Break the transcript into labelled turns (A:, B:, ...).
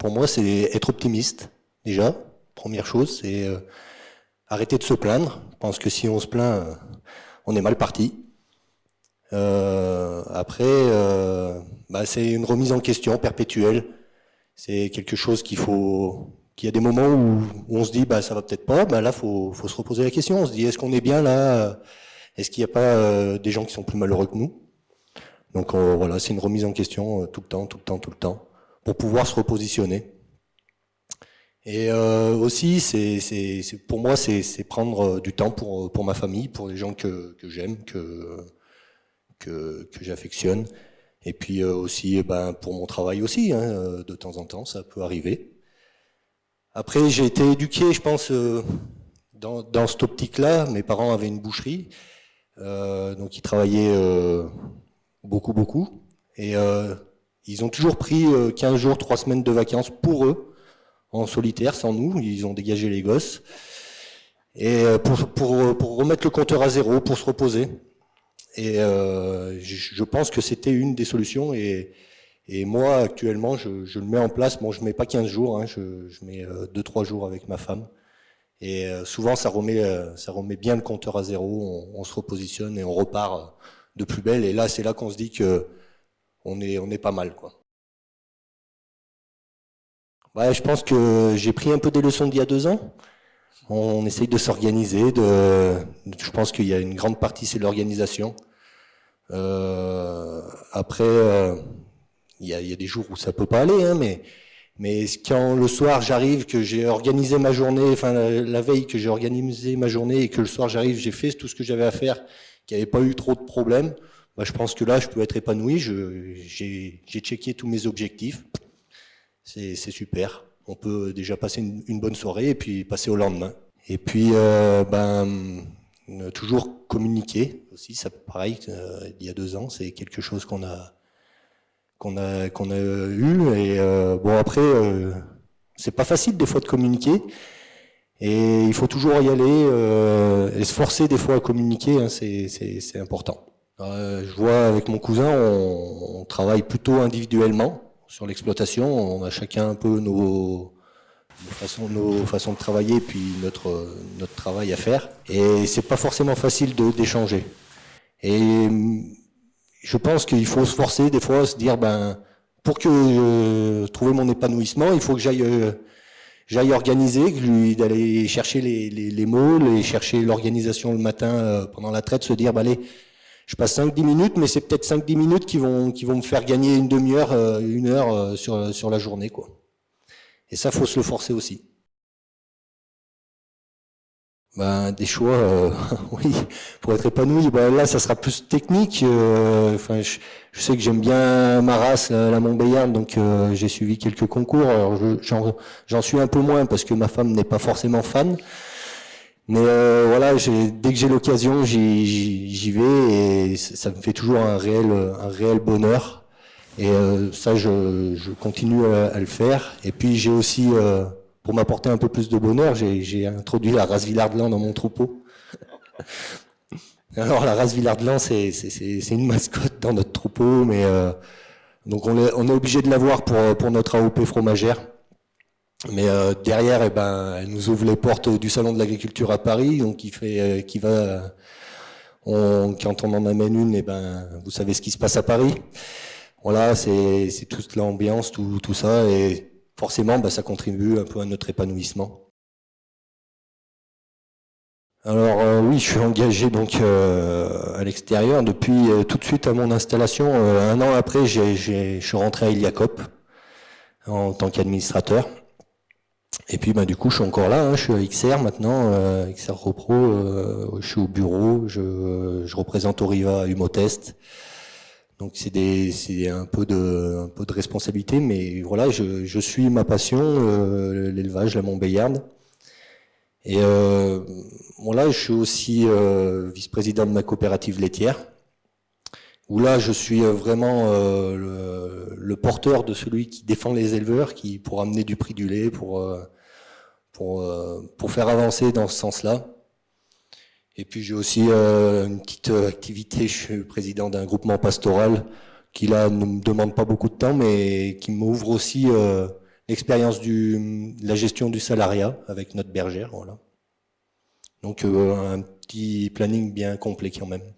A: pour moi, c'est être optimiste, déjà. Première chose, c'est arrêter de se plaindre. Je pense que si on se plaint, on est mal parti. Après, c'est une remise en question perpétuelle. C'est quelque chose qu'il y a des moments où on se dit, ça va peut-être pas. Là, faut se reposer la question. On se dit, est-ce qu'on est bien là? Est-ce qu'il n'y a pas des gens qui sont plus malheureux que nous? Donc voilà, c'est une remise en question tout le temps, pour pouvoir se repositionner. Et aussi, pour moi, c'est prendre du temps pour ma famille, pour les gens que j'aime, que j'affectionne. Et puis aussi, pour mon travail aussi, hein, de temps en temps, ça peut arriver. Après, j'ai été éduqué, je pense, dans cette optique-là. Mes parents avaient une boucherie, donc ils travaillaient beaucoup. Et ils ont toujours pris 15 jours, 3 semaines de vacances pour eux, en solitaire, sans nous. Ils ont dégagé les gosses. Et pour remettre le compteur à zéro, pour se reposer. Et je pense que c'était une des solutions. Et moi, actuellement, je le mets en place. Bon, je mets pas 15 jours, hein, je mets 2-3 jours avec ma femme. Et souvent, ça remet bien le compteur à zéro. On se repositionne et on repart de plus belle. Et là, c'est là qu'on se dit que on est pas mal, quoi. Ouais, je pense que j'ai pris un peu des leçons d'il y a 2 ans. On essaye de s'organiser. Je pense qu'il y a une grande partie, c'est l'organisation. Après, il y a des jours où ça peut pas aller, hein, mais quand le soir j'arrive, que j'ai organisé ma journée, enfin la veille que j'ai organisé ma journée et que le soir j'arrive, j'ai fait tout ce que j'avais à faire, qu'il n'y avait pas eu trop de problèmes, je pense que là je peux être épanoui. J'ai checké tous mes objectifs. C'est super. On peut déjà passer une bonne soirée et puis passer au lendemain. Et puis, toujours communiquer aussi, ça pareil, il y a 2 ans, c'est quelque chose qu'on a eu. Et bon, après, c'est pas facile des fois de communiquer. Et il faut toujours y aller et se forcer des fois à communiquer, hein, c'est important. Je vois avec mon cousin, on travaille plutôt individuellement sur l'exploitation. On a chacun un peu nos façons de travailler, puis notre travail à faire. Et c'est pas forcément facile d'échanger. Et je pense qu'il faut se forcer des fois à se dire, pour que trouver mon épanouissement, il faut que j'aille organiser, d'aller chercher les mots, chercher l'organisation le matin pendant la traite, se dire, allez, je passe 5-10 minutes, mais c'est peut-être 5-10 minutes qui vont me faire gagner une demi-heure, 1 heure sur la journée, quoi. Et ça, faut se le forcer aussi. Des choix, oui, pour être épanoui, là, ça sera plus technique. Je sais que j'aime bien ma race, la Montbéliarde, donc j'ai suivi quelques concours. Alors j'en suis un peu moins parce que ma femme n'est pas forcément fan. Mais voilà, dès que j'ai l'occasion, j'y vais et ça me fait toujours un réel bonheur. Et ça, je continue à le faire. Et puis j'ai aussi, pour m'apporter un peu plus de bonheur, j'ai introduit la race Villardelan dans mon troupeau. Alors la race Villardelan, c'est une mascotte dans notre troupeau, mais donc on est obligé de l'avoir pour notre AOP fromagère. Mais derrière, elle nous ouvre les portes du salon de l'agriculture à Paris, donc quand on en amène une, vous savez ce qui se passe à Paris. Voilà, c'est toute l'ambiance, tout ça, et forcément, ça contribue un peu à notre épanouissement. Alors oui, je suis engagé donc à l'extérieur depuis tout de suite à mon installation. 1 an après, je suis rentré à Iliacop en tant qu'administrateur. Et puis du coup, je suis encore là, hein, je suis à XR maintenant, XR Repro, je suis au bureau, je représente Oriva Humotest. Donc c'est un peu de responsabilité, mais voilà, je suis ma passion, l'élevage, la Montbéliarde. Et là, je suis aussi vice-président de ma coopérative laitière, où là, je suis vraiment le porteur de celui qui défend les éleveurs, pour amener du prix du lait, pour faire avancer dans ce sens-là. Et puis j'ai aussi une petite activité, je suis président d'un groupement pastoral qui là ne me demande pas beaucoup de temps, mais qui m'ouvre aussi l'expérience de la gestion du salariat avec notre bergère, voilà. Donc un petit planning bien complet quand même.